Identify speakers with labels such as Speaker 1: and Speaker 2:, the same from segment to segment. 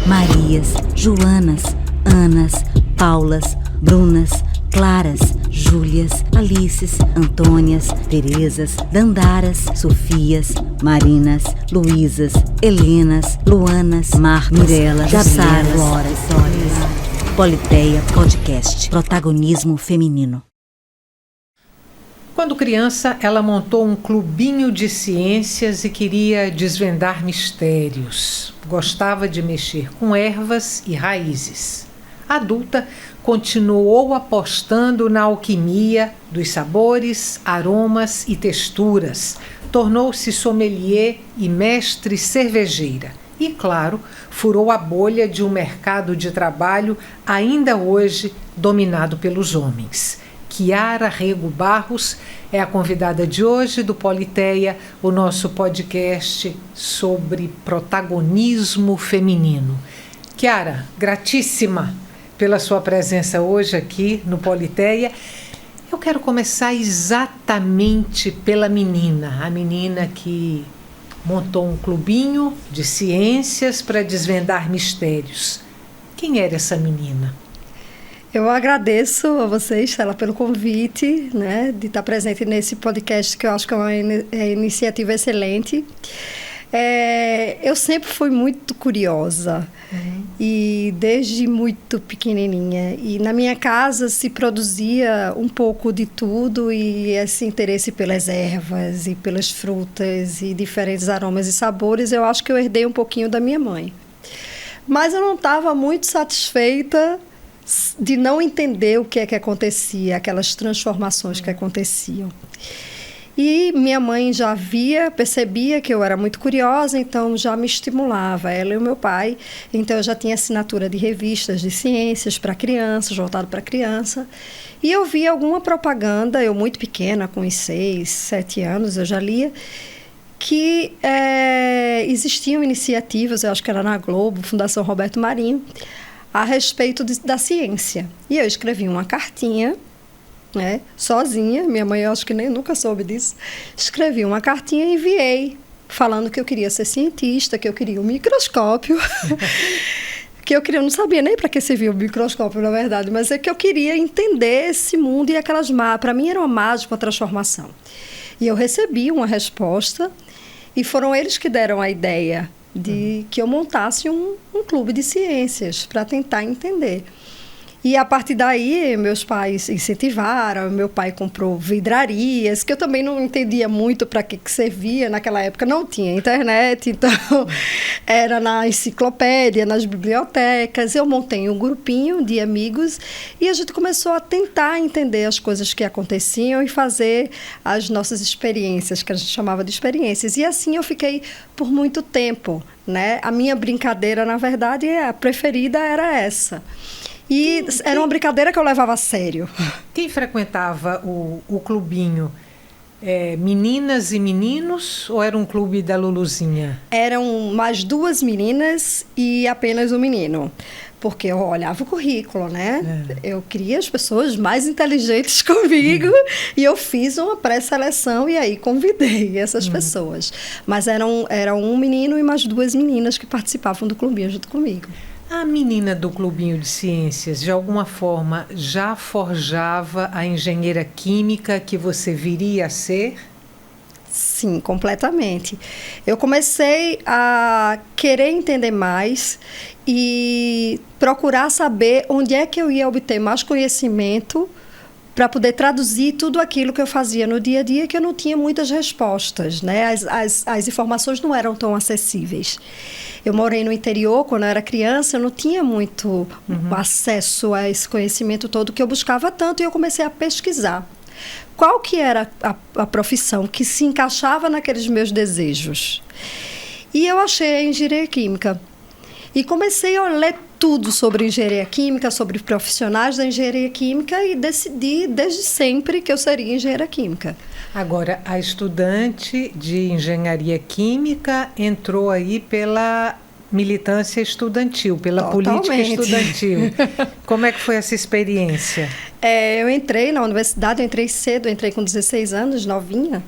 Speaker 1: Marias, Joanas, Anas, Paulas, Brunas, Claras, Júlias, Alices, Antônias, Terezas, Dandaras, Sofias, Marinas, Luísas, Helenas, Luanas, Marcas, Mirelas, Saras, Floras, Politeia Podcast, protagonismo feminino.
Speaker 2: Quando criança, ela montou um clubinho de ciências e queria desvendar mistérios. Gostava de mexer com ervas e raízes. Adulta, continuou apostando na alquimia dos sabores, aromas e texturas. Tornou-se sommelier e mestre cervejeira. E, claro, furou a bolha de um mercado de trabalho ainda hoje dominado pelos homens. Kiara Rego Barros é a convidada de hoje do Politeia, o nosso podcast sobre protagonismo feminino. Kiara, gratíssima pela sua presença hoje aqui no Politeia. Eu quero começar exatamente pela menina, a menina que montou um clubinho de ciências para desvendar mistérios. Quem era essa menina?
Speaker 3: Eu agradeço a você, Estela, pelo convite, né, de estar presente nesse podcast, que eu acho que é uma iniciativa excelente. Eu sempre fui muito curiosa, e desde muito pequenininha. E na minha casa se produzia um pouco de tudo, e esse interesse pelas ervas e pelas frutas e diferentes aromas e sabores, eu acho que eu herdei um pouquinho da minha mãe. Mas eu não estava muito satisfeita de não entender o que é que acontecia, aquelas transformações que aconteciam. E minha mãe já percebia que eu era muito curiosa, então já me estimulava, ela e o meu pai. Então eu já tinha assinatura de revistas de ciências para crianças, voltado para criança. E eu via alguma propaganda, eu muito pequena, com uns 6, 7 anos, eu já lia, que existiam iniciativas, eu acho que era na Globo, Fundação Roberto Marinho, a respeito da ciência. E eu escrevi uma cartinha, né, sozinha, minha mãe eu acho que nem nunca soube disso, escrevi uma cartinha e enviei, falando que eu queria ser cientista, que eu queria um microscópio, que eu não sabia nem para que servia o microscópio, na verdade, mas é que eu queria entender esse mundo e aquelas para mim era uma mágica, uma transformação. E eu recebi uma resposta, e foram eles que deram a ideia de que eu montasse um clube de ciências para tentar entender. E a partir daí, meus pais incentivaram, meu pai comprou vidrarias, que eu também não entendia muito para que servia. Naquela época não tinha internet, então era na enciclopédia, nas bibliotecas. Eu montei um grupinho de amigos e a gente começou a tentar entender as coisas que aconteciam e fazer as nossas experiências, que a gente chamava de experiências. E assim eu fiquei por muito tempo, né? A minha brincadeira, na verdade, a preferida era essa. E era uma brincadeira que eu levava a sério.
Speaker 2: Quem frequentava o clubinho? Meninas e meninos ou era um clube da Luluzinha?
Speaker 3: Eram mais 2 meninas e apenas um menino. Porque eu olhava o currículo, né? Eu queria as pessoas mais inteligentes comigo e eu fiz uma pré-seleção e aí convidei essas pessoas. Mas era um menino e mais 2 meninas que participavam do clubinho junto comigo.
Speaker 2: A menina do clubinho de ciências, de alguma forma, já forjava a engenheira química que você viria a ser?
Speaker 3: Sim, completamente. Eu comecei a querer entender mais e procurar saber onde é que eu ia obter mais conhecimento para poder traduzir tudo aquilo que eu fazia no dia a dia, que eu não tinha muitas respostas, né? As informações não eram tão acessíveis. Eu morei no interior, quando eu era criança, eu não tinha muito acesso a esse conhecimento todo que eu buscava tanto, e eu comecei a pesquisar. Qual que era a profissão que se encaixava naqueles meus desejos? E eu achei a engenharia química. E comecei a ler tudo sobre engenharia química, sobre profissionais da engenharia química, e decidi desde sempre que eu seria engenheira química.
Speaker 2: Agora, a estudante de engenharia química entrou aí pela militância estudantil, pela
Speaker 3: Totalmente.
Speaker 2: política estudantil. Como é que foi essa experiência?
Speaker 3: Eu entrei na universidade, eu entrei cedo, eu entrei com 16 anos, novinha,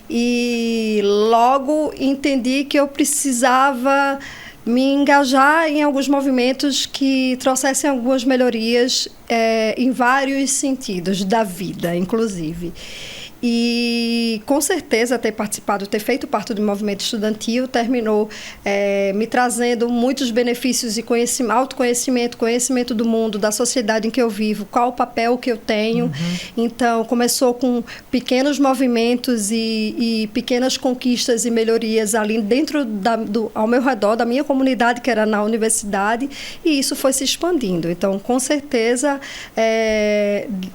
Speaker 3: e logo entendi que eu precisava me engajar em alguns movimentos que trouxessem algumas melhorias em vários sentidos da vida, inclusive. E com certeza ter feito parte do movimento estudantil terminou me trazendo muitos benefícios e autoconhecimento, conhecimento do mundo, da sociedade em que eu vivo, qual o papel que eu tenho. Então começou com pequenos movimentos e pequenas conquistas e melhorias ali dentro ao meu redor, da minha comunidade, que era na universidade, e isso foi se expandindo. Então com certeza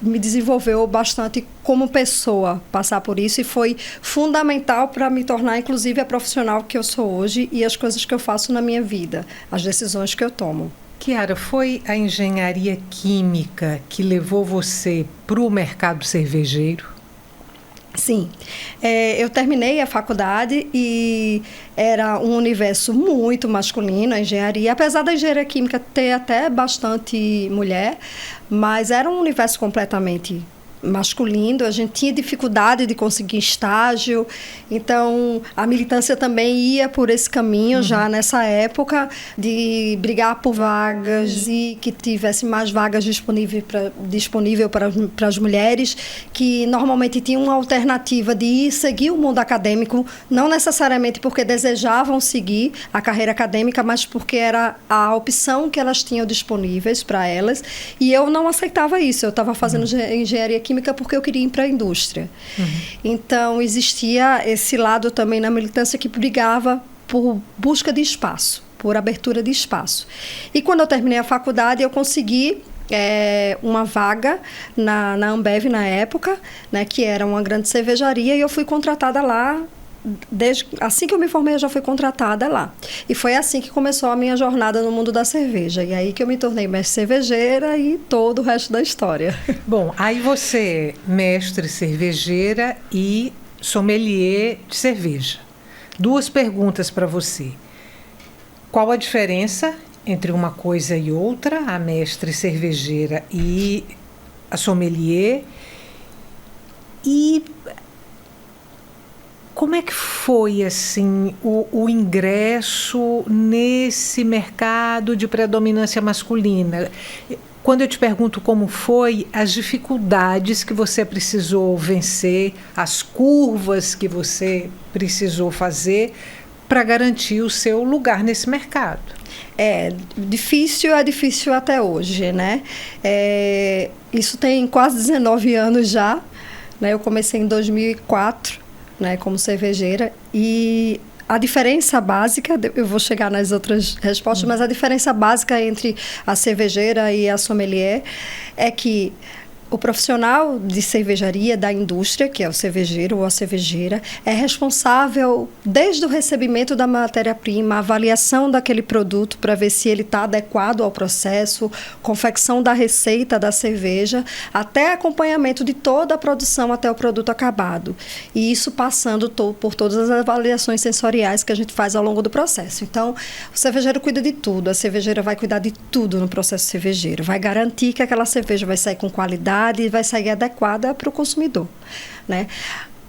Speaker 3: me desenvolveu bastante como pessoa passar por isso, e foi fundamental para me tornar, inclusive, a profissional que eu sou hoje e as coisas que eu faço na minha vida, as decisões que eu tomo.
Speaker 2: Chiara, foi a engenharia química que levou você para o mercado cervejeiro?
Speaker 3: Sim, eu terminei a faculdade e era um universo muito masculino, a engenharia, apesar da engenharia química ter até bastante mulher, mas era um universo completamente masculino. A gente tinha dificuldade de conseguir estágio, então a militância também ia por esse caminho já nessa época, de brigar por vagas e que tivesse mais vagas disponível para as mulheres, que normalmente tinham uma alternativa de ir seguir o mundo acadêmico, não necessariamente porque desejavam seguir a carreira acadêmica, mas porque era a opção que elas tinham disponíveis para elas, e eu não aceitava isso. Eu estava fazendo engenharia química porque eu queria ir para a indústria. Então, existia esse lado também na militância que brigava por busca de espaço, por abertura de espaço. E quando eu terminei a faculdade, eu consegui uma vaga na Ambev na época, né, que era uma grande cervejaria, e eu fui contratada lá. Assim que eu me formei, eu já fui contratada lá. E foi assim que começou a minha jornada no mundo da cerveja. E aí que eu me tornei mestre cervejeira e todo o resto da história.
Speaker 2: Bom, aí você é mestre cervejeira e sommelier de cerveja. 2 perguntas para você. Qual a diferença entre uma coisa e outra, a mestre cervejeira e a sommelier? E como é que foi, assim, o ingresso nesse mercado de predominância masculina? Quando eu te pergunto como foi, as dificuldades que você precisou vencer, as curvas que você precisou fazer para garantir o seu lugar nesse mercado.
Speaker 3: É difícil até hoje, né? Isso tem quase 19 anos já, né? Eu comecei em 2004. Né, como cervejeira, e a diferença básica, eu vou chegar nas outras respostas, mas a diferença básica entre a cervejeira e a sommelier é que o profissional de cervejaria da indústria, que é o cervejeiro ou a cervejeira, é responsável desde o recebimento da matéria-prima, a avaliação daquele produto para ver se ele está adequado ao processo, confecção da receita da cerveja, até acompanhamento de toda a produção até o produto acabado. E isso passando por todas as avaliações sensoriais que a gente faz ao longo do processo. Então, o cervejeiro cuida de tudo, a cervejeira vai cuidar de tudo no processo cervejeiro, vai garantir que aquela cerveja vai sair com qualidade e vai sair adequada para o consumidor, né?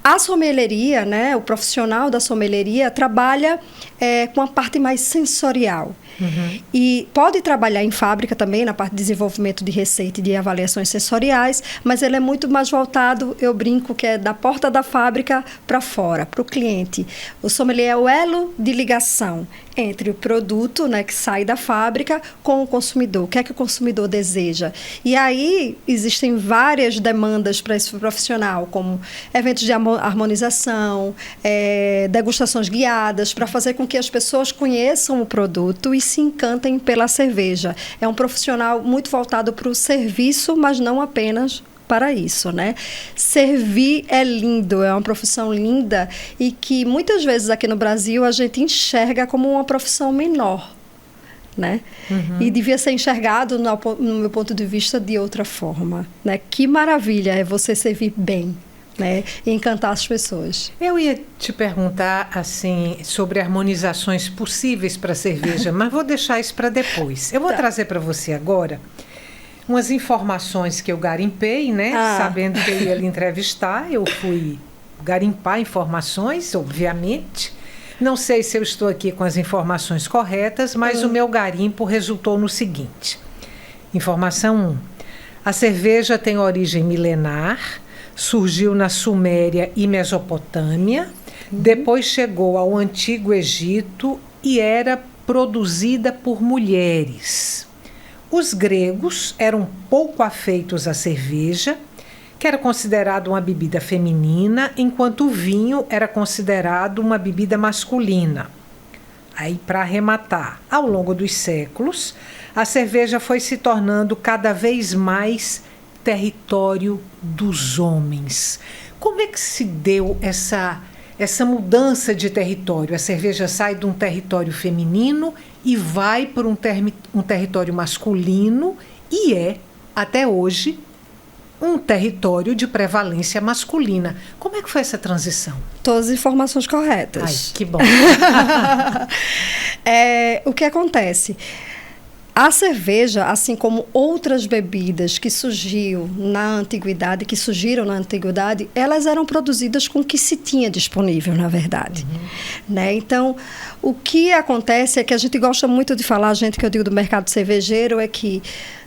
Speaker 3: A sommelieria, né, o profissional da sommelieria trabalha com a parte mais sensorial. E pode trabalhar em fábrica também, na parte de desenvolvimento de receita e de avaliações sensoriais, mas ele é muito mais voltado, eu brinco, que é da porta da fábrica para fora, para o cliente. O sommelier é o elo de ligação entre o produto, né, que sai da fábrica com o consumidor. O que é que o consumidor deseja? E aí existem várias demandas para esse profissional, como eventos de harmonização, degustações guiadas, para fazer com que as pessoas conheçam o produto e se encantem pela cerveja. É um profissional muito voltado para o serviço, mas não apenas para isso, né? Servir é lindo, é uma profissão linda e que muitas vezes aqui no Brasil a gente enxerga como uma profissão menor, né? E devia ser enxergado, no meu ponto de vista, de outra forma, né? Que maravilha é você servir bem, né, e encantar as pessoas.
Speaker 2: Eu ia te perguntar assim sobre harmonizações possíveis para a cerveja, mas vou deixar isso para depois. Eu vou trazer para você agora umas informações que eu garimpei, né, sabendo que eu ia lhe entrevistar. Eu fui garimpar informações, obviamente, Não sei se eu estou aqui com as informações corretas, mas o meu garimpo resultou no seguinte. Informação 1. A cerveja tem origem milenar, surgiu na Suméria e Mesopotâmia, depois chegou ao Antigo Egito e era produzida por mulheres. Os gregos eram pouco afeitos à cerveja, que era considerado uma bebida feminina, enquanto o vinho era considerado uma bebida masculina. Aí, para arrematar, ao longo dos séculos, a cerveja foi se tornando cada vez mais território dos homens. Como é que se deu essa mudança de território? A cerveja sai de um território feminino e vai para um território masculino e é, até hoje, um território de prevalência masculina. Como é que foi essa transição?
Speaker 3: Todas as informações corretas.
Speaker 2: Ai, que bom.
Speaker 3: O que acontece? A cerveja, assim como outras bebidas que surgiram na antiguidade, elas eram produzidas com o que se tinha disponível, na verdade. Né? Então, o que acontece é que a gente gosta muito de falar, a gente que eu digo do mercado cervejeiro, é que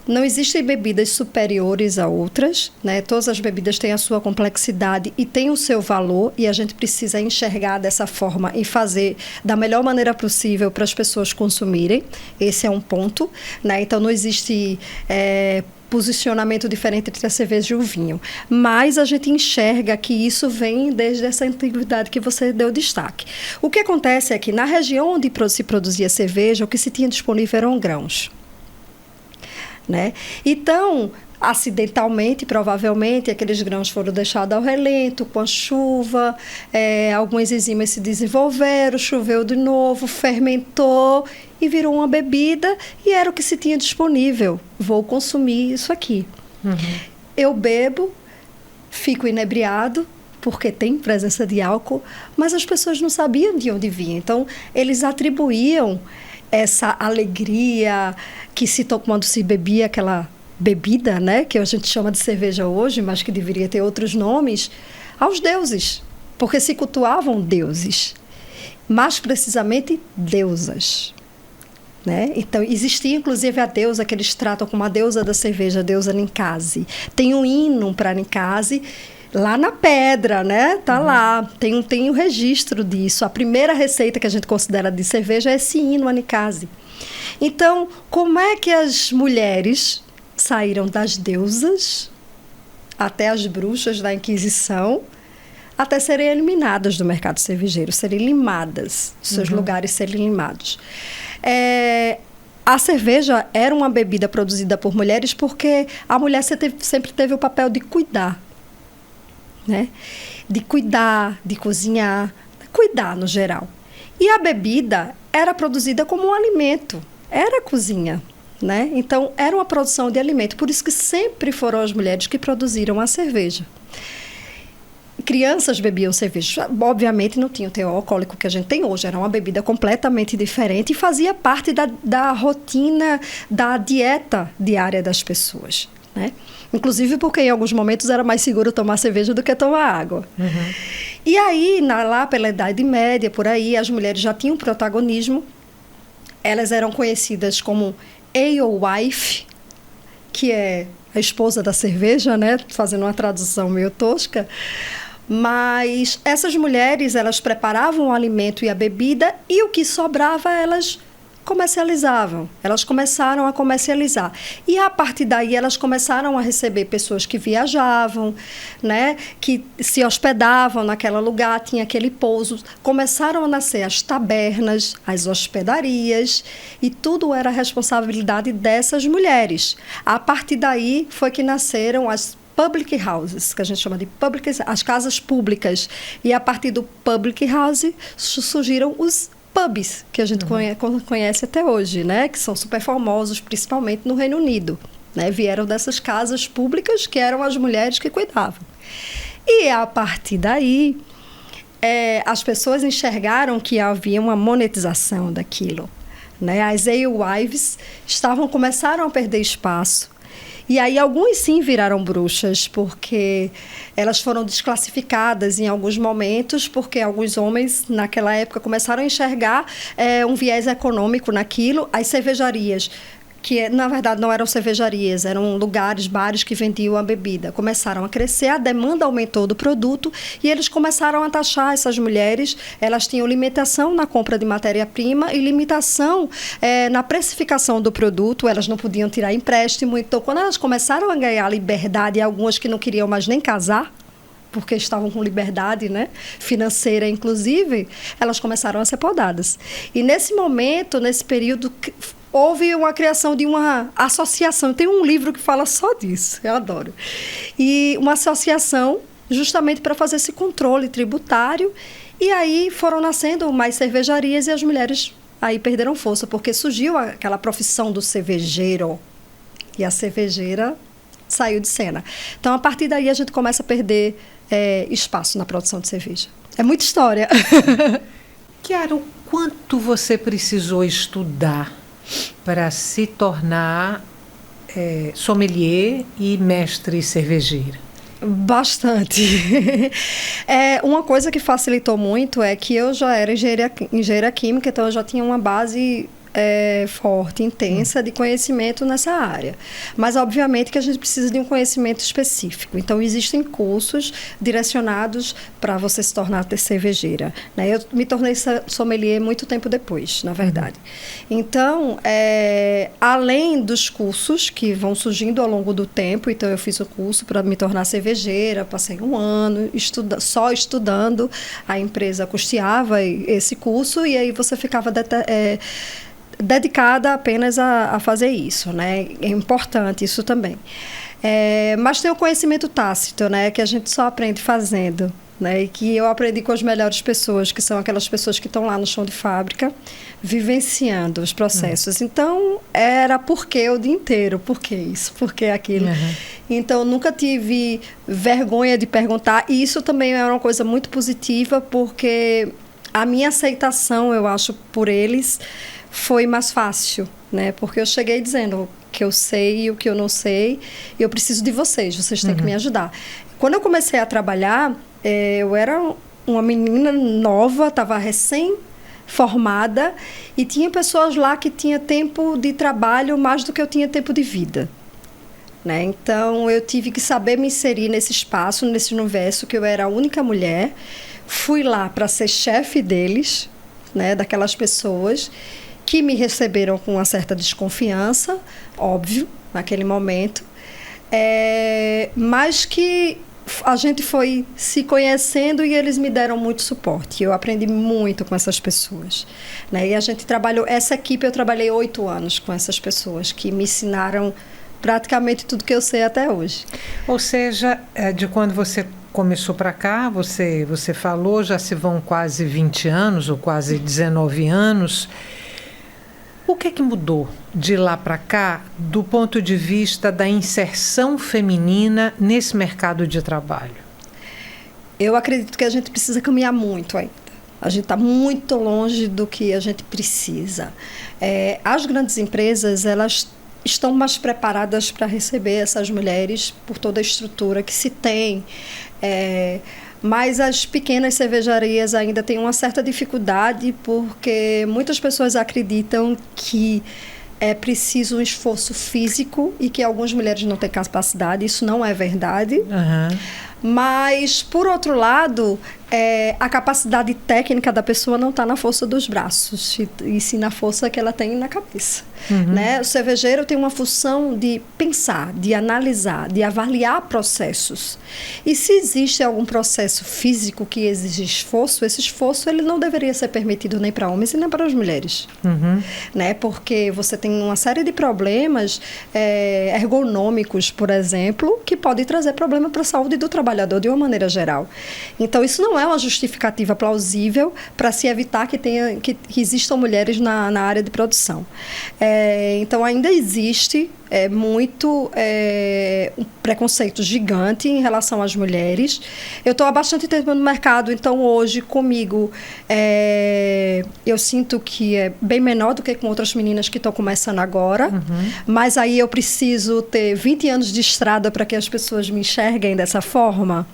Speaker 3: não existem bebidas superiores a outras, né? Todas as bebidas têm a sua complexidade e têm o seu valor, e a gente precisa enxergar dessa forma e fazer da melhor maneira possível para as pessoas consumirem. Esse é um ponto, né? Então, não existe posicionamento diferente entre a cerveja e o vinho. Mas a gente enxerga que isso vem desde essa antiguidade que você deu destaque. O que acontece é que na região onde se produzia cerveja, o que se tinha disponível eram grãos. Né? Então, acidentalmente, provavelmente, aqueles grãos foram deixados ao relento, com a chuva, algumas enzimas se desenvolveram, choveu de novo, fermentou e virou uma bebida e era o que se tinha disponível. Vou consumir isso aqui. Eu bebo, fico inebriado, porque tem presença de álcool, mas as pessoas não sabiam de onde vinha. Então, eles atribuíam essa alegria quando se bebia aquela bebida, né, que a gente chama de cerveja hoje, mas que deveria ter outros nomes, aos deuses, porque se cultuavam deuses, mais precisamente deusas. Né? Então, existia inclusive a deusa que eles tratam como a deusa da cerveja, a deusa Ninkasi. Tem um hino para Ninkasi lá na pedra, né? Tá lá, tem um registro disso. A primeira receita que a gente considera de cerveja é esse hino a Ninkasi. Então, como é que as mulheres saíram das deusas até as bruxas da Inquisição, até serem eliminadas do mercado cervejeiro, serem limadas, seus lugares serem limados? A cerveja era uma bebida produzida por mulheres porque a mulher sempre teve o papel de cuidar, né? De cuidar, de cozinhar, de cuidar no geral. E a bebida era produzida como um alimento, era cozinha, né? Então, era uma produção de alimento, por isso que sempre foram as mulheres que produziram a cerveja. Crianças bebiam cerveja, obviamente não tinha o teor alcoólico que a gente tem hoje, era uma bebida completamente diferente e fazia parte da rotina, da dieta diária das pessoas, né? Inclusive porque em alguns momentos era mais seguro tomar cerveja do que tomar água. E aí, lá pela Idade Média, por aí, as mulheres já tinham protagonismo, elas eram conhecidas como alewife, que é a esposa da cerveja, né? Fazendo uma tradução meio tosca. Mas essas mulheres, elas preparavam o alimento e a bebida e o que sobrava, elas comercializavam. Elas começaram a comercializar. E, a partir daí, elas começaram a receber pessoas que viajavam, né? Que se hospedavam naquele lugar, tinha aquele pouso. Começaram a nascer as tabernas, as hospedarias, e tudo era responsabilidade dessas mulheres. A partir daí, foi que nasceram as public houses, que a gente chama de as casas públicas. E a partir do public house surgiram os pubs, que a gente conhece até hoje, né? Que são super famosos, principalmente no Reino Unido. Né? Vieram dessas casas públicas que eram as mulheres que cuidavam. E a partir daí, as pessoas enxergaram que havia uma monetização daquilo. Né? As alewives começaram a perder espaço E aí algumas sim viraram bruxas, porque elas foram desclassificadas em alguns momentos, porque alguns homens naquela época começaram a enxergar um viés econômico naquilo. As cervejarias, que na verdade não eram cervejarias, eram lugares, bares que vendiam a bebida, começaram a crescer, a demanda aumentou do produto e eles começaram a taxar essas mulheres. Elas tinham limitação na compra de matéria-prima e limitação na precificação do produto, elas não podiam tirar empréstimo. Então, quando elas começaram a ganhar liberdade, algumas que não queriam mais nem casar, porque estavam com liberdade, né, financeira, inclusive, elas começaram a ser podadas. E nesse momento, nesse período, houve uma criação de uma associação. Tem um livro que fala só disso, eu adoro. E uma associação justamente para fazer esse controle tributário. E aí foram nascendo mais cervejarias e as mulheres aí perderam força, porque surgiu aquela profissão do cervejeiro e a cervejeira saiu de cena. Então, a partir daí, a gente começa a perder espaço na produção de cerveja. É muita história.
Speaker 2: Chiara, o quanto você precisou estudar para se tornar sommelier e mestre cervejeira?
Speaker 3: Bastante. Uma coisa que facilitou muito é que eu já era engenheira química, então eu já tinha uma base forte, intensa de conhecimento nessa área. Mas, obviamente, que a gente precisa de um conhecimento específico. Então, existem cursos direcionados para você se tornar cervejeira, né? Eu me tornei sommelier muito tempo depois, na verdade. Então, além dos cursos que vão surgindo ao longo do tempo, então eu fiz o curso para me tornar cervejeira, passei um ano só estudando, a empresa custeava esse curso e aí você ficava dedicada apenas a fazer isso, né? É importante isso também. Mas tem o conhecimento tácito, né? Que a gente só aprende fazendo, né? E que eu aprendi com as melhores pessoas, que são aquelas pessoas que estão lá no chão de fábrica, vivenciando os processos. Então, era por que o dia inteiro? Por que isso? Por que aquilo? Então, nunca tive vergonha de perguntar. E isso também é uma coisa muito positiva, porque a minha aceitação, eu acho, por eles foi mais fácil, né? Porque eu cheguei dizendo o que eu sei e o que eu não sei, e eu preciso de vocês têm que me ajudar. Quando eu comecei a trabalhar, eu era uma menina nova, estava recém-formada, e tinha pessoas lá que tinham tempo de trabalho mais do que eu tinha tempo de vida, né? Então, eu tive que saber me inserir nesse espaço, nesse universo, que eu era a única mulher. Fui lá para ser chefe deles, né? Daquelas pessoas que me receberam com uma certa desconfiança, óbvio, naquele momento, mas que a gente foi se conhecendo e eles me deram muito suporte. Eu aprendi muito com essas pessoas, né? E a gente trabalhou, essa equipe eu trabalhei 8 anos com essas pessoas que me ensinaram praticamente tudo que eu sei até hoje.
Speaker 2: Ou seja, de quando você começou para cá, você falou, já se vão quase 20 anos ou quase 19 anos. O que é que mudou de lá para cá do ponto de vista da inserção feminina nesse mercado de trabalho?
Speaker 3: Eu acredito que a gente precisa caminhar muito ainda. A gente está muito longe do que a gente precisa. As grandes empresas, elas estão mais preparadas para receber essas mulheres por toda a estrutura que se tem. Mas as pequenas cervejarias ainda têm uma certa dificuldade, porque muitas pessoas acreditam que é preciso um esforço físico e que algumas mulheres não têm capacidade. Isso não é verdade. Mas, por outro lado, a capacidade técnica da pessoa não está na força dos braços, e sim na força que ela tem na cabeça. Né? O cervejeiro tem uma função de pensar, de analisar, de avaliar processos. E se existe algum processo físico que exige esforço, esse esforço ele não deveria ser permitido nem para homens e nem para as mulheres. Né? Porque você tem uma série de problemas ergonômicos, por exemplo, que podem trazer problema para a saúde do trabalhador de uma maneira geral. Então, isso não é uma justificativa plausível para se evitar que existam mulheres na área de produção. Então, ainda existe um preconceito gigante em relação às mulheres. Eu estou há bastante tempo no mercado, então hoje comigo eu sinto que é bem menor do que com outras meninas que estão começando agora, mas aí eu preciso ter 20 anos de estrada para que as pessoas me enxerguem dessa forma,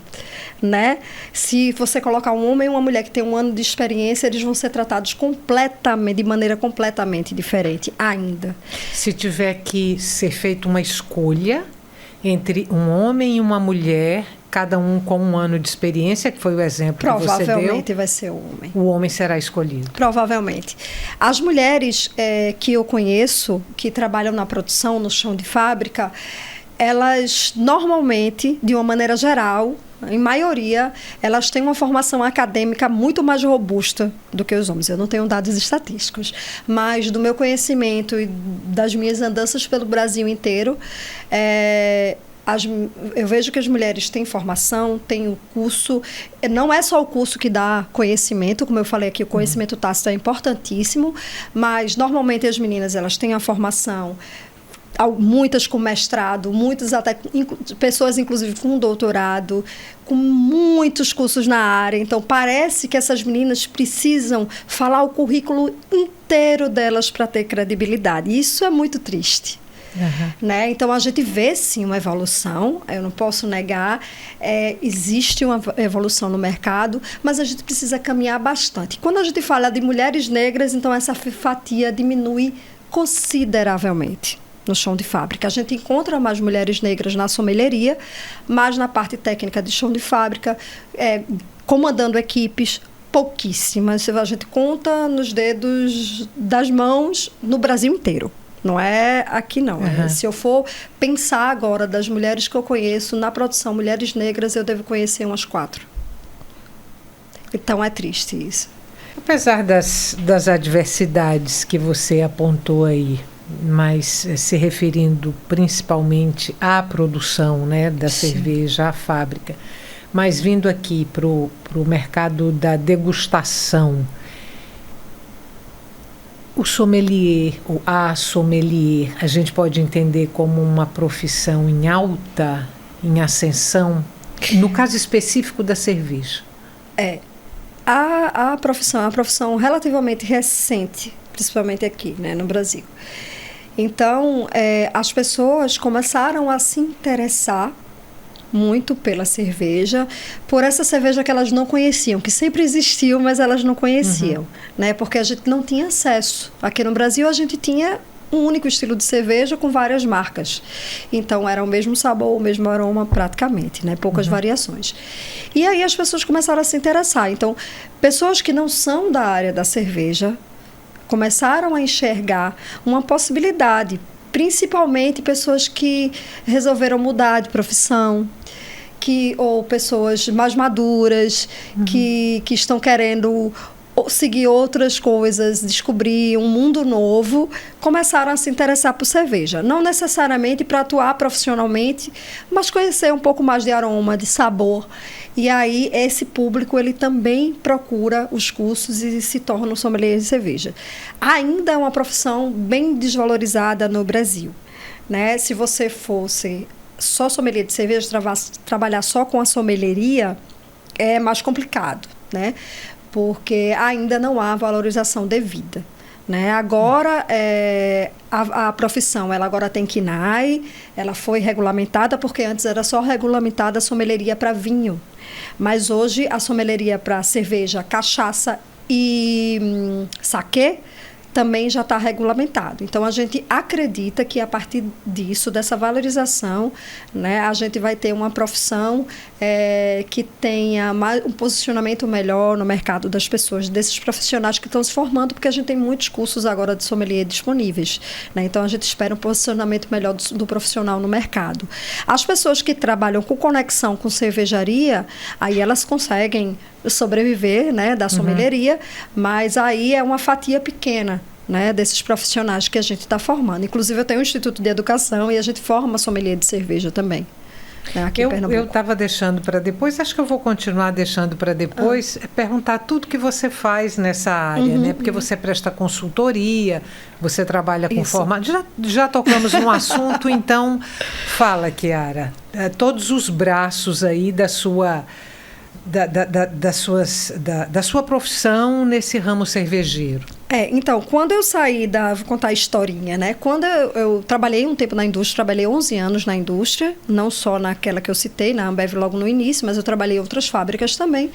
Speaker 3: né? Se você colocar um homem e uma mulher que tem 1 ano de experiência, eles vão ser tratados de maneira completamente diferente ainda.
Speaker 2: Se tiver que ser feita uma escolha entre um homem e uma mulher, cada um com 1 ano de experiência, que foi o exemplo que você deu.
Speaker 3: Provavelmente vai ser o homem.
Speaker 2: O homem será escolhido.
Speaker 3: Provavelmente. As mulheres que eu conheço, que trabalham na produção, no chão de fábrica, elas normalmente, de uma maneira geral, em maioria, elas têm uma formação acadêmica muito mais robusta do que os homens. Eu não tenho dados estatísticos, mas do meu conhecimento e das minhas andanças pelo Brasil inteiro, eu vejo que as mulheres têm formação, têm o curso. Não é só o curso que dá conhecimento, como eu falei aqui, o conhecimento tácito é importantíssimo, mas normalmente as meninas elas têm a formação, muitas com mestrado, muitas até pessoas inclusive com doutorado, com muitos cursos na área. Então parece que essas meninas precisam falar o currículo inteiro delas para ter credibilidade. E isso é muito triste. Né? Então a gente vê sim uma evolução, eu não posso negar, existe uma evolução no mercado, mas a gente precisa caminhar bastante. Quando a gente fala de mulheres negras, então essa fatia diminui consideravelmente no chão de fábrica. A gente encontra mais mulheres negras na sommelieria, mas na parte técnica de chão de fábrica, comandando equipes, pouquíssimas. A gente conta nos dedos das mãos no Brasil inteiro. Não é aqui, não. Se eu for pensar agora das mulheres que eu conheço na produção, mulheres negras, eu devo conhecer umas 4. Então, é triste isso.
Speaker 2: Apesar das adversidades que você apontou aí, mas se referindo principalmente à produção, né, da cerveja, à fábrica, mas vindo aqui para o mercado da degustação, o sommelier, ou a sommelier, a gente pode entender como uma profissão em alta, em ascensão, no caso específico da cerveja?
Speaker 3: A profissão é uma profissão relativamente recente, principalmente aqui, né, no Brasil. Então, as pessoas começaram a se interessar muito pela cerveja, por essa cerveja que elas não conheciam, que sempre existiu, mas elas não conheciam, né? Porque a gente não tinha acesso. Aqui no Brasil, a gente tinha um único estilo de cerveja com várias marcas. Então, era o mesmo sabor, o mesmo aroma praticamente, né? Poucas variações. E aí as pessoas começaram a se interessar. Então, pessoas que não são da área da cerveja começaram a enxergar uma possibilidade, principalmente pessoas que resolveram mudar de profissão, ou pessoas mais maduras, que estão querendo seguir outras coisas, descobrir um mundo novo, começaram a se interessar por cerveja. Não necessariamente para atuar profissionalmente, mas conhecer um pouco mais de aroma, de sabor. E aí, esse público, ele também procura os cursos e se torna um sommelier de cerveja. Ainda é uma profissão bem desvalorizada no Brasil, né? Se você fosse só sommelier de cerveja, trabalhar só com a sommelieria, é mais complicado, né? Porque ainda não há valorização devida, né? Agora, a profissão, ela agora tem KNAI, ela foi regulamentada, porque antes era só regulamentada a sommelieria para vinho. Mas hoje, a sommelieria para cerveja, cachaça e saquê, também já está regulamentado. Então, a gente acredita que, a partir disso, dessa valorização, né, a gente vai ter uma profissão que tenha um posicionamento melhor no mercado das pessoas, desses profissionais que estão se formando, porque a gente tem muitos cursos agora de sommelier disponíveis, né? Então, a gente espera um posicionamento melhor do profissional no mercado. As pessoas que trabalham com conexão com cervejaria, aí elas conseguem sobreviver, né, da sommelieria, mas aí é uma fatia pequena, né, desses profissionais que a gente está formando. Inclusive, eu tenho um Instituto de Educação e a gente forma sommelier de cerveja também. né, aqui em Pernambuco.
Speaker 2: Eu estava deixando para depois, acho que eu vou continuar deixando para depois, perguntar tudo que você faz nessa área, né? Porque você presta consultoria, você trabalha com formato. Já tocamos no assunto, então fala, Chiara, todos os braços aí da sua profissão nesse ramo cervejeiro.
Speaker 3: Então, quando eu saí vou contar a historinha, né? Quando eu trabalhei um tempo na indústria, trabalhei 11 anos na indústria, não só naquela que eu citei, na Ambev logo no início, mas eu trabalhei em outras fábricas também.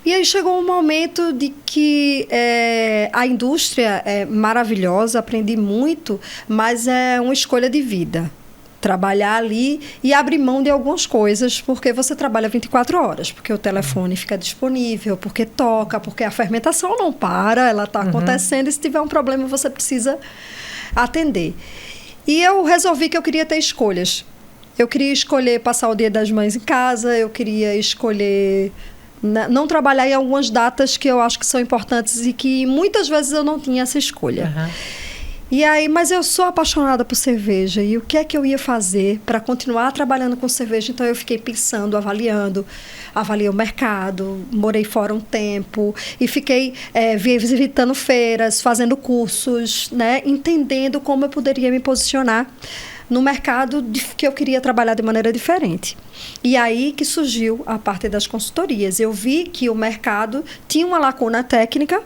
Speaker 3: E aí chegou um momento de que a indústria é maravilhosa, aprendi muito, mas é uma escolha de vida. Trabalhar ali e abrir mão de algumas coisas, porque você trabalha 24 horas, porque o telefone fica disponível, porque toca, porque a fermentação não para, ela está acontecendo, e se tiver um problema você precisa atender. E eu resolvi que eu queria ter escolhas. Eu queria escolher passar o Dia das Mães em casa, eu queria escolher não trabalhar em algumas datas que eu acho que são importantes e que muitas vezes eu não tinha essa escolha. E aí, mas eu sou apaixonada por cerveja, e o que é que eu ia fazer para continuar trabalhando com cerveja? Então eu fiquei pensando, avaliei o mercado, morei fora um tempo e fiquei visitando feiras, fazendo cursos, né, entendendo como eu poderia me posicionar no mercado que eu queria trabalhar de maneira diferente. E aí que surgiu a parte das consultorias. Eu vi que o mercado tinha uma lacuna técnica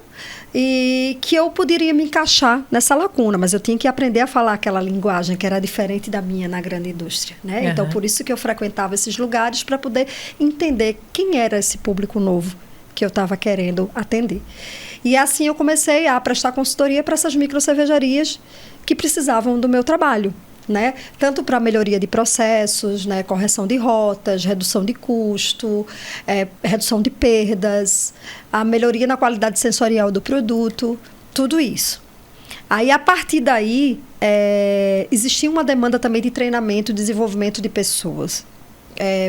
Speaker 3: e que eu poderia me encaixar nessa lacuna, mas eu tinha que aprender a falar aquela linguagem que era diferente da minha na grande indústria, né? Então, por isso que eu frequentava esses lugares, para poder entender quem era esse público novo que eu estava querendo atender. E assim eu comecei a prestar consultoria para essas microcervejarias que precisavam do meu trabalho, né? Tanto para melhoria de processos, né? Correção de rotas, redução de custo, redução de perdas, a melhoria na qualidade sensorial do produto, tudo isso. Aí, a partir daí, existia uma demanda também de treinamento e desenvolvimento de pessoas.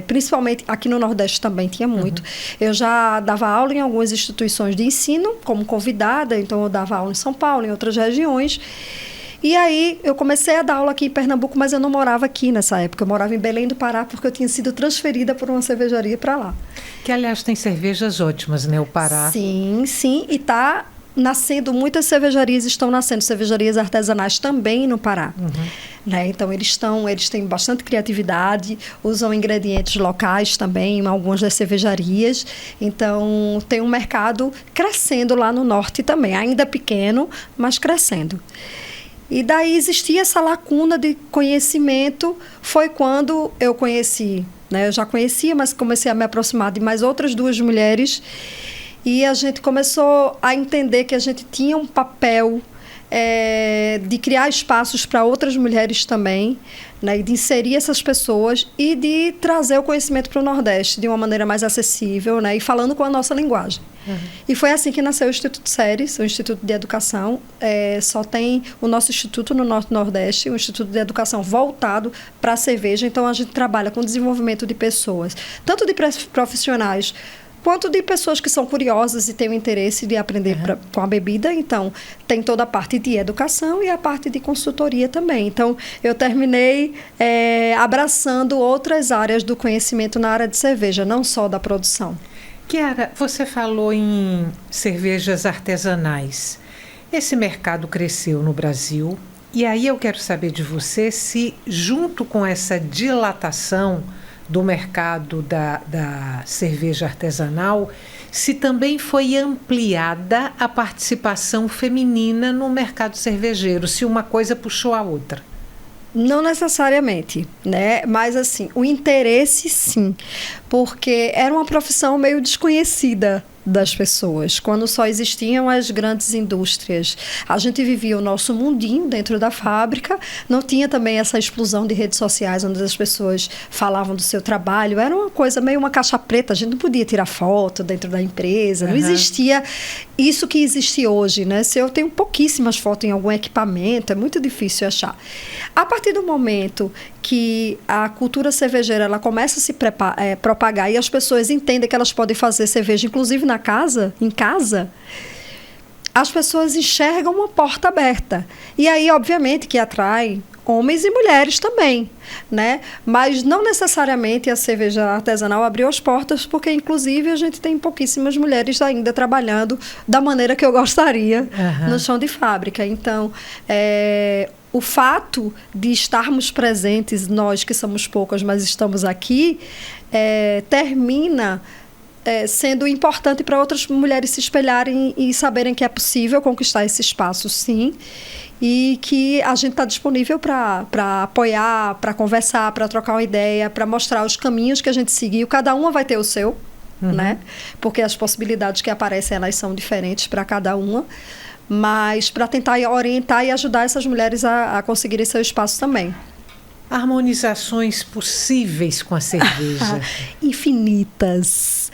Speaker 3: Principalmente aqui no Nordeste também tinha muito. Eu já dava aula em algumas instituições de ensino, como convidada, então eu dava aula em São Paulo, em outras regiões. E aí, eu comecei a dar aula aqui em Pernambuco, mas eu não morava aqui nessa época. Eu morava em Belém do Pará, porque eu tinha sido transferida por uma cervejaria para lá.
Speaker 2: Que, aliás, tem cervejas ótimas, né? O Pará.
Speaker 3: Sim, sim. E está nascendo, muitas cervejarias estão nascendo. Cervejarias artesanais também no Pará. Né? Então, eles têm bastante criatividade, usam ingredientes locais também em algumas das cervejarias. Então, tem um mercado crescendo lá no norte também. Ainda pequeno, mas crescendo. E daí existia essa lacuna de conhecimento, foi quando eu conheci, né? Eu já conhecia, mas comecei a me aproximar de mais outras duas mulheres, e a gente começou a entender que a gente tinha um papel de criar espaços para outras mulheres também, né? E de inserir essas pessoas e de trazer o conhecimento para o Nordeste de uma maneira mais acessível, né? E falando com a nossa linguagem. E foi assim que nasceu o Instituto Ceres, o Instituto de Educação. Só tem o nosso instituto no Norte-Nordeste, um instituto de educação voltado para a cerveja. Então, a gente trabalha com desenvolvimento de pessoas, tanto de profissionais quanto de pessoas que são curiosas e têm o interesse de aprender com a bebida. Então, tem toda a parte de educação e a parte de consultoria também. Então, eu terminei abraçando outras áreas do conhecimento na área de cerveja, não só da produção.
Speaker 2: Chiara, você falou em cervejas artesanais. Esse mercado cresceu no Brasil, e aí eu quero saber de você se, junto com essa dilatação do mercado da cerveja artesanal, se também foi ampliada a participação feminina no mercado cervejeiro, se uma coisa puxou a outra.
Speaker 3: Não necessariamente, né? Mas assim, o interesse sim, porque era uma profissão meio desconhecida das pessoas, quando só existiam as grandes indústrias. A gente vivia o nosso mundinho dentro da fábrica, não tinha também essa explosão de redes sociais onde as pessoas falavam do seu trabalho, era uma coisa meio uma caixa preta, a gente não podia tirar foto dentro da empresa, não existia isso que existe hoje, né? Se eu tenho pouquíssimas fotos em algum equipamento, é muito difícil achar. A partir do momento que a cultura cervejeira ela começa a se propagar e as pessoas entendem que elas podem fazer cerveja, inclusive em casa, as pessoas enxergam uma porta aberta. E aí, obviamente, que atrai homens e mulheres também, né? Mas não necessariamente a cerveja artesanal abriu as portas, porque inclusive a gente tem pouquíssimas mulheres ainda trabalhando da maneira que eu gostaria no chão de fábrica. Então, o fato de estarmos presentes, nós que somos poucas, mas estamos aqui, termina sendo importante para outras mulheres se espelharem e saberem que é possível conquistar esse espaço, sim, e que a gente está disponível para apoiar, para conversar, para trocar uma ideia, para mostrar os caminhos que a gente seguiu. Cada uma vai ter o seu, né? Porque as possibilidades que aparecem, elas são diferentes para cada uma, mas para tentar orientar e ajudar essas mulheres a conseguirem seu espaço também.
Speaker 2: Harmonizações possíveis com a cerveja?
Speaker 3: Infinitas.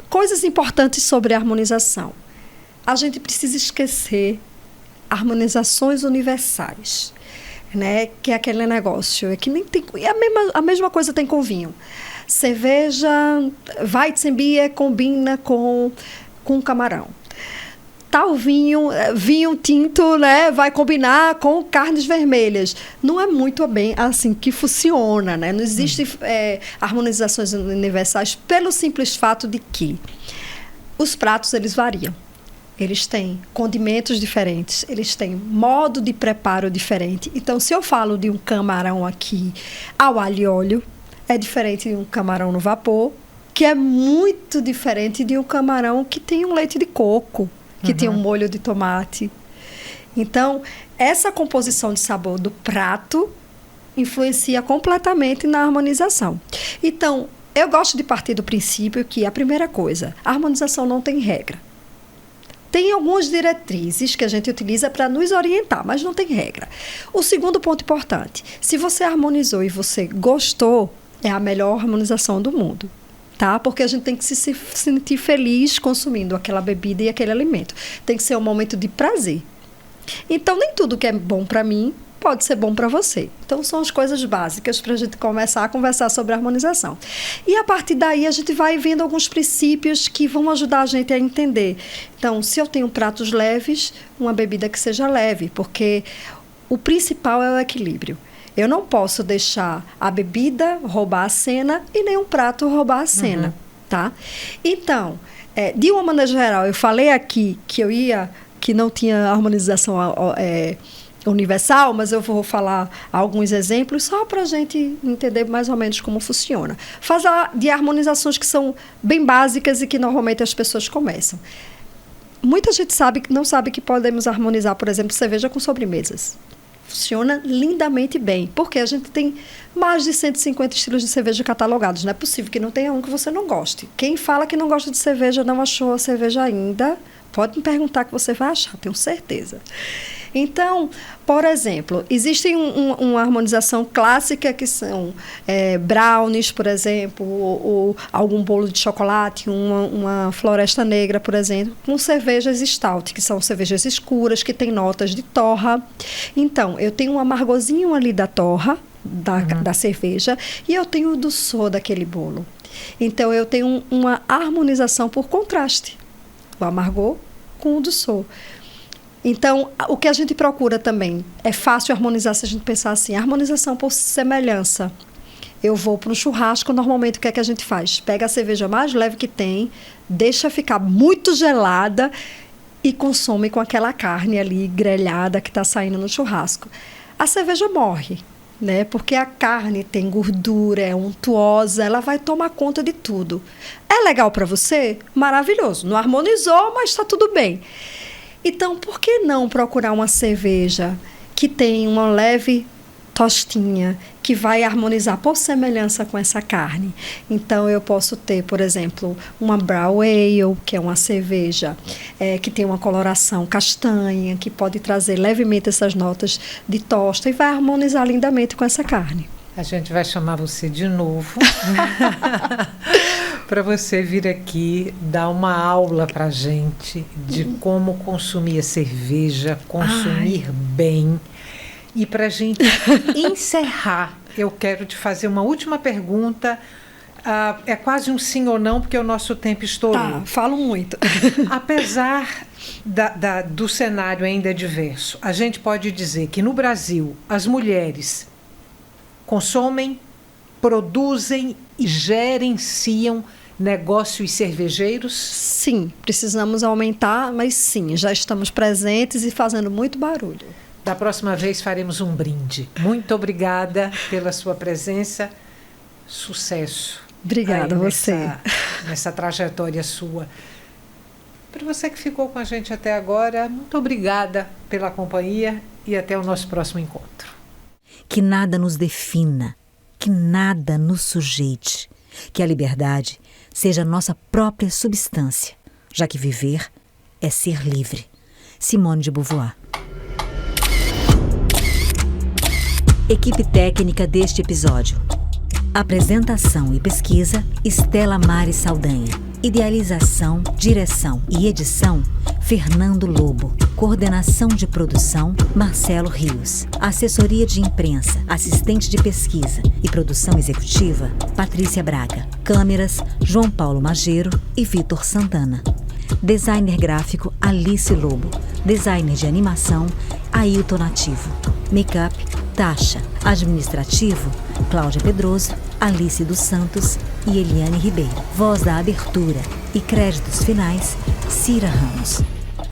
Speaker 3: Coisas importantes sobre a harmonização. A gente precisa esquecer harmonizações universais, né? Que é aquele negócio, que nem tem, a mesma coisa tem com vinho. Cerveja Weizenbier combina com camarão. Tal vinho tinto, né, vai combinar com carnes vermelhas. Não é muito bem assim que funciona, né? Não existe harmonizações universais pelo simples fato de que os pratos, eles variam. Eles têm condimentos diferentes, eles têm modo de preparo diferente. Então, se eu falo de um camarão aqui ao alho e óleo, é diferente de um camarão no vapor, que é muito diferente de um camarão que tem um leite de coco, que tem um molho de tomate. Então, essa composição de sabor do prato influencia completamente na harmonização. Então, eu gosto de partir do princípio que a primeira coisa, a harmonização não tem regra. Tem algumas diretrizes que a gente utiliza para nos orientar, mas não tem regra. O segundo ponto importante, se você harmonizou e você gostou, é a melhor harmonização do mundo. Tá? Porque a gente tem que se sentir feliz consumindo aquela bebida e aquele alimento. Tem que ser um momento de prazer. Então, nem tudo que é bom para mim pode ser bom para você. Então, são as coisas básicas para a gente começar a conversar sobre a harmonização. E, a partir daí, a gente vai vendo alguns princípios que vão ajudar a gente a entender. Então, se eu tenho pratos leves, uma bebida que seja leve, porque o principal é o equilíbrio. Eu não posso deixar a bebida roubar a cena e nem um prato roubar a cena, tá? Então, de uma maneira geral, eu falei aqui que não tinha harmonização universal, mas eu vou falar alguns exemplos só para a gente entender mais ou menos como funciona. Falar de harmonizações que são bem básicas e que normalmente as pessoas começam. Muita gente não sabe que podemos harmonizar, por exemplo, cerveja com sobremesas. Funciona lindamente bem, porque a gente tem mais de 150 estilos de cerveja catalogados. Não é possível que não tenha um que você não goste. Quem fala que não gosta de cerveja não achou a cerveja ainda, pode me perguntar que você vai achar, tenho certeza. Então, por exemplo, existe uma harmonização clássica que são brownies, por exemplo, ou algum bolo de chocolate, uma floresta negra, por exemplo, com cervejas stout, que são cervejas escuras, que têm notas de torra. Então, eu tenho um amargozinho ali da torra, da cerveja, e eu tenho o doçor daquele bolo. Então, eu tenho uma harmonização por contraste. O amargor com o doçor. Então, o que a gente procura também é fácil harmonizar se a gente pensar assim, harmonização por semelhança. Eu vou para um churrasco, normalmente o que é que a gente faz? Pega a cerveja mais leve que tem, deixa ficar muito gelada e consome com aquela carne ali grelhada que está saindo no churrasco. A cerveja morre, né? Porque a carne tem gordura, é untuosa, ela vai tomar conta de tudo. É legal para você? Maravilhoso. Não harmonizou, mas está tudo bem. Então, por que não procurar uma cerveja que tem uma leve tostinha, que vai harmonizar por semelhança com essa carne? Então, eu posso ter, por exemplo, uma Brown Ale, que é uma cerveja que tem uma coloração castanha, que pode trazer levemente essas notas de tosta e vai harmonizar lindamente com essa carne.
Speaker 2: A gente vai chamar você de novo para você vir aqui dar uma aula para a gente de como consumir a cerveja, consumir bem. E para a gente encerrar, eu quero te fazer uma última pergunta É quase um sim ou não, porque o nosso tempo estourou.
Speaker 3: Tá, falo muito.
Speaker 2: Apesar do cenário ainda diverso, a gente pode dizer que no Brasil as mulheres consomem, produzem e gerenciam negócios cervejeiros?
Speaker 3: Sim, precisamos aumentar, mas sim, já estamos presentes e fazendo muito barulho.
Speaker 2: Da próxima vez faremos um brinde. Muito obrigada pela sua presença. Sucesso.
Speaker 3: Obrigada a você.
Speaker 2: Nessa trajetória sua. Para você que ficou com a gente até agora, muito obrigada pela companhia e até o nosso próximo encontro.
Speaker 1: Que nada nos defina, que nada nos sujeite, que a liberdade seja nossa própria substância, já que viver é ser livre. Simone de Beauvoir. Equipe técnica deste episódio. Apresentação e pesquisa, Estela Mari Saldanha. Idealização, direção e edição, Fernando Lobo. Coordenação de produção, Marcelo Rios. Assessoria de imprensa, assistente de pesquisa e produção executiva, Patrícia Braga. Câmeras, João Paulo Mageiro e Vitor Santana. Designer gráfico, Alice Lobo. Designer de animação, Ailton Nativo. Make-up, Tasha. Administrativo, Cláudia Pedroso, Alice dos Santos e Eliane Ribeiro. Voz da abertura e créditos finais, Cira Ramos.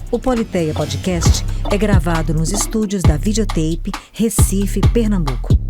Speaker 1: O Politeia Podcast é gravado nos estúdios da Videotape, Recife, Pernambuco.